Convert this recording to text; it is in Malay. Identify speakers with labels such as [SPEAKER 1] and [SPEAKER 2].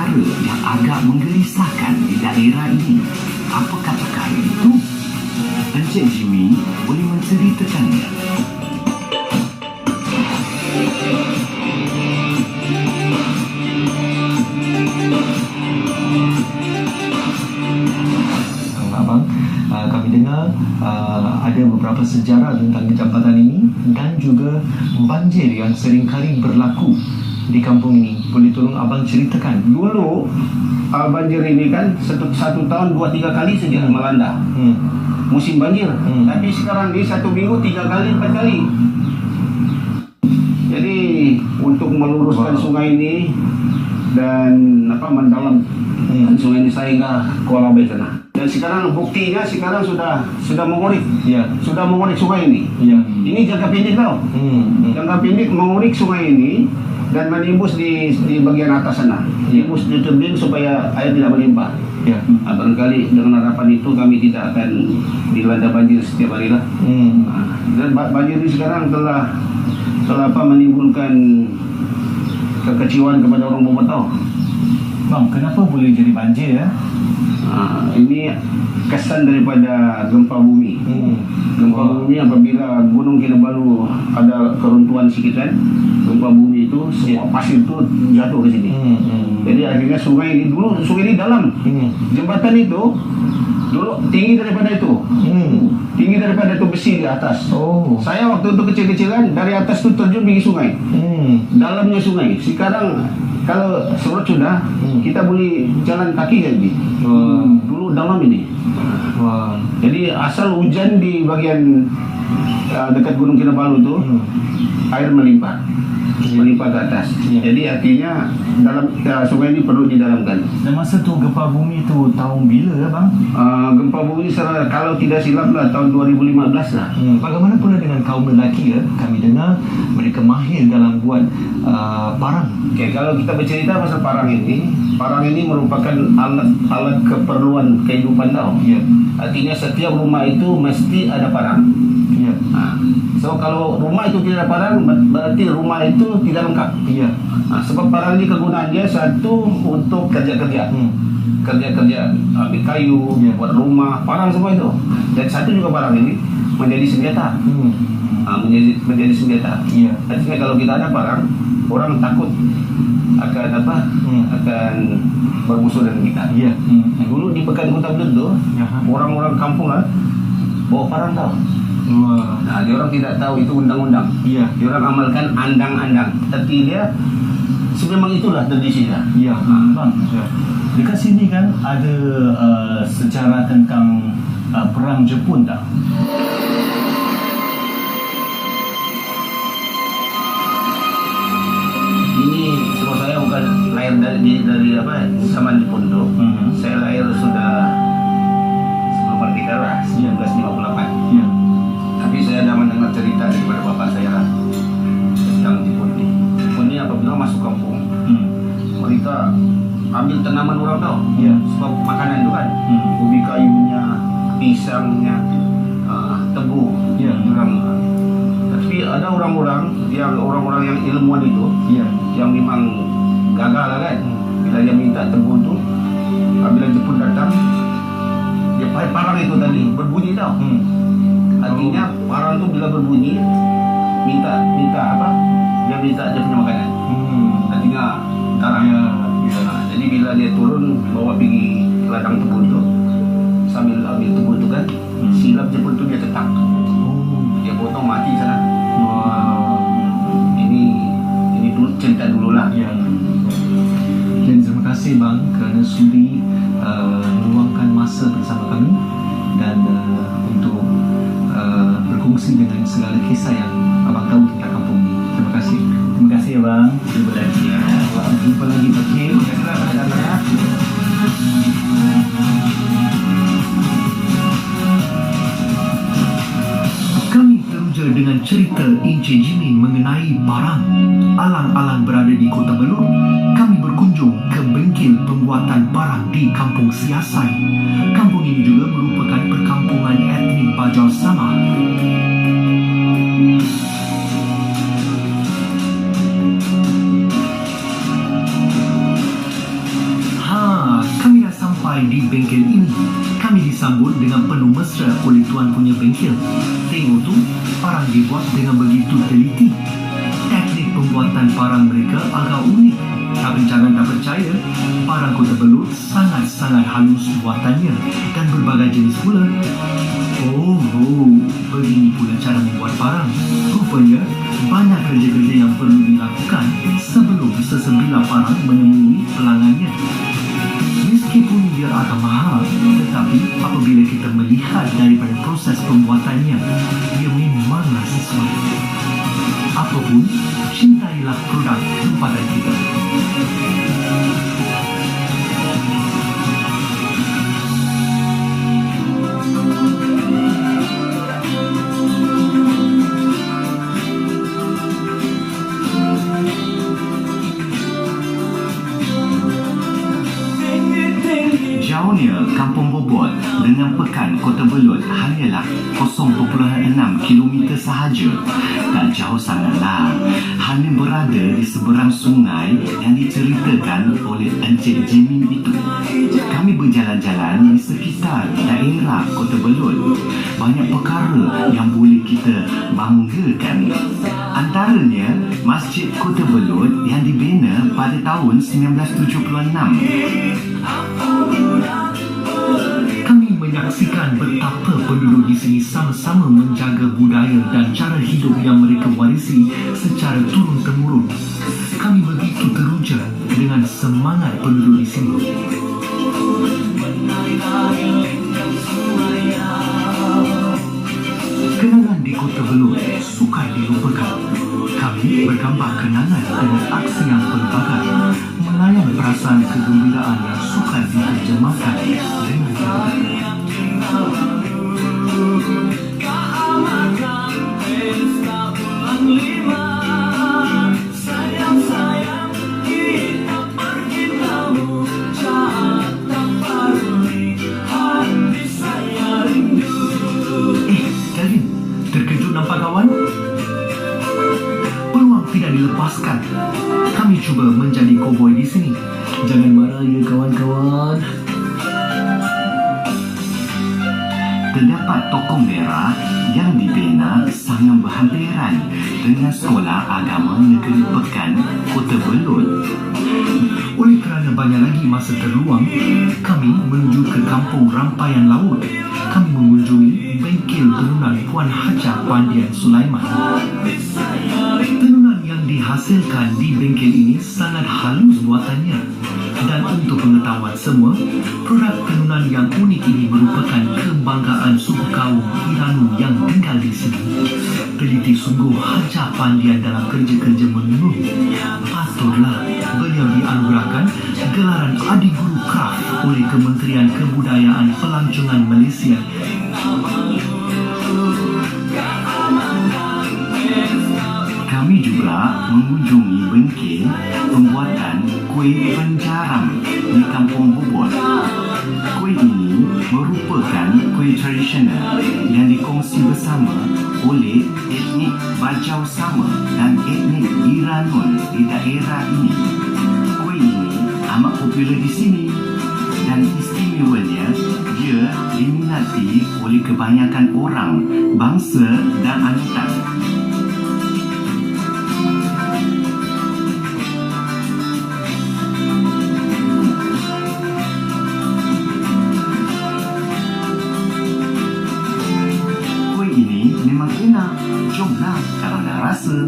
[SPEAKER 1] perkara yang agak menggelisahkan di daerah ini. Apakah perkara itu? Encik Jimmy boleh menceritakannya.
[SPEAKER 2] Abang, kami dengar ada beberapa sejarah tentang jambatan ini dan juga banjir yang seringkali berlaku di kampung ini. Boleh tolong abang ceritakan?
[SPEAKER 3] Dulu banjir ini kan satu tahun 2-3 kali saja melanda musim banjir. Tapi sekarang di 1 minggu 3 kali 4 kali. Jadi untuk meluruskan sungai ini dan mendalam sungai ini sehingga Kuala Bay sana. Dan sekarang buktinya sudah mengurik.
[SPEAKER 2] Ya.
[SPEAKER 3] Sudah mengurik sungai ini.
[SPEAKER 2] Ya.
[SPEAKER 3] Ini jangka pendek tau. Jangka pendek mengurik sungai ini dan menimbus di bagian atas sana. Menimbus di tebing supaya air tidak melimpah.
[SPEAKER 2] Ya.
[SPEAKER 3] Barangkali dengan harapan itu kami tidak akan dilanda banjir setiap hari lah. Dan banjir ini sekarang telah menimbulkan kekecewaan kepada orang Bomatau.
[SPEAKER 2] Bang, kenapa boleh jadi banjir ya?
[SPEAKER 3] Ini kesan daripada gempa bumi. Gempa bumi apabila Gunung Kinabalu ada keruntuhan sikit kan, gempa bumi itu semua pasir itu jatuh ke sini. Jadi akhirnya sungai ini dalam. Jembatan itu dulu tinggi daripada itu. Tinggi daripada itu besi di atas. Saya waktu itu kecil-kecilan dari atas itu terjun pergi sungai. Dalamnya sungai. Sekarang kalau surut sudah, kita boleh jalan kaki lagi. Dulu dalam ini. Jadi asal hujan di bagian dekat Gunung Kinabalu itu, air melimpah ke atas. Jadi artinya sungai ini perlu didalamkan.
[SPEAKER 2] Dan masa tu gempa bumi tu tahun bila ya bang?
[SPEAKER 3] Gempa bumi kalau tidak silap lah tahun 2015 lah.
[SPEAKER 2] Bagaimana pula dengan kaum lelaki ya? Kami dengar mereka mahir dalam buat parang.
[SPEAKER 3] Kalau kita bercerita pasal parang ini merupakan alat keperluan kehidupan tau. Artinya setiap rumah itu mesti ada parang. So kalau rumah itu tidak ada parang, berarti rumah itu tidak lengkap. Sebab parang ini kegunaannya satu untuk kerja-kerja. Kerja-kerja ambil kayu, buat rumah, parang semua itu. Dan satu juga parang ini menjadi senjata. Menjadi senjata. Artinya kalau kita ada parang, orang takut akan bermusuh dengan kita. Dulu di Pekan Kota Belitung, orang-orang kampung bawa parang tau. Dia orang tidak tahu itu undang-undang. Dia orang amalkan andang-andang. Tapi dia memang itulah tradisinya.
[SPEAKER 2] Bang, dekat sini kan ada sejarah tentang perang Jepun tak?
[SPEAKER 3] Ini sebab saya bukan lahir dari zaman Jepun tu. Saya lahir sudah sebelum merdeka lah, 1958. Tapi saya dah mendengar cerita daripada bapak saya tentang Jepun ni. Jepun ni apabila masuk kampung, mereka ambil tanaman orang tau. Sebab makanan tu kan, ubi kayunya, pisangnya, tebu. Tapi ada orang-orang yang ilmuwan itu, yang memang gagal lah kan. Bila dia minta tebu tu, apabila Jepun datang, dia pakai parang itu tadi berbunyi tau. Artinya parang tu bila berbunyi minta apa? Dia punya makanan. Artinya darah. Jadi bila dia turun bawa pergi ladang tebu tu, sambil ambil tebu tu kan, silap Jepun tu dia tetak. Dia potong mati sana. Ini dulu cerita dululah.
[SPEAKER 2] Dan terima kasih bang kerana sudi meluangkan masa bersama kami dan untuk berkongsi dengan segala kisah yang abang tahu tentang kampung ini. Terima kasih.
[SPEAKER 4] Terima kasih ya bang.
[SPEAKER 2] Jumpa lagi ya. Jumpa lagi Pak Kim.
[SPEAKER 1] Kami teruja dengan cerita Encik Jimin mengenai parang. Alang-alang berada di Kota Belud, kami berkunjung ke bengkel pembuatan parang di Kampung Siasai. Kampung ini juga merupakan perkampungan etnik Bajau Samar. sampai di bengkel ini, kami disambut dengan penuh mesra oleh tuan punya bengkel. Tengok tu, parang dibuat dengan begitu teliti. Teknik pembuatan parang mereka agak unik. Tapi jangan tak percaya, parang Kota Belud sangat-sangat halus buatannya dan berbagai jenis pula. Oh, begini pula cara membuat parang. Rupanya, banyak kerja-kerja yang perlu dilakukan sebelum sesebilah parang menemui pelanggannya. Meskipun dia agak mahal, tetapi apabila kita melihat daripada proses pembuatannya, ia memanglah sesuatu. Apapun, cintailah produk tempatan kita. Jauhnya Kampung Bobot dengan pekan Kota Belud hanyalah 0.6 kilometer sahaja. Tak jauh sangatlah. Hanya berada di seberang sungai yang diceritakan oleh Encik Jimin itu. Kami berjalan-jalan di sekitar daerah Kota Belud. Banyak perkara yang boleh kita banggakan. Antaranya Masjid Kota Belud yang dibina pada tahun 1976. Kami menyaksikan betapa penduduk di sini sama-sama menjaga budaya dan cara hidup yang mereka warisi secara turun-temurun. Kami begitu teruja dengan semangat penduduk di sini. Kenangan di Kota Belud sukar dilupakan. Kami bergambar kenangan dengan aksi yang pelbagai, melayan perasaan kegembiraan yang sukar diterjemahkan dengan kata-kata. Kelvin, terkejut nampak kawan? Peluang tidak dilepaskan. Kami cuba menjadi koboi di sini. Jangan marah ya kawan-kawan. Terdapat toko merah yang dibina sangat berhampiran dengan Sekolah Agama Negeri Pekan Kota Belud. Oleh kerana banyak lagi masa terluang, kami menuju ke Kampung Rampayan Laut. Kami mengunjungi bengkel tenunan Puan Haja Pandian Sulaiman. Tenunan yang dihasilkan di bengkel ini sangat halus buatannya. Dan untuk pengetahuan semua, produk tenunan yang unik ini merupakan kebanggaan suku kaum Iranu yang tinggal di sini. Teliti sungguh Haja Pandian dalam kerja-kerja menenun. Patutlah beliau dianugerahkan gelaran Adik Guru Kraft oleh Kementerian Kebudayaan Pelancongan Malaysia. Kami juga mengunjungi bengkel pembuatan kuih penjaram di Kampung Bobot. Kuih ini merupakan kuih tradisional yang dikongsi bersama oleh etnik Bajau Sama dan etnik Iranun di daerah ini. Kuih ini amat popular di sini dan istimewanya dia diminati oleh kebanyakan orang, bangsa dan angkatan. Memang enak. Jomlah kalau nak rasa.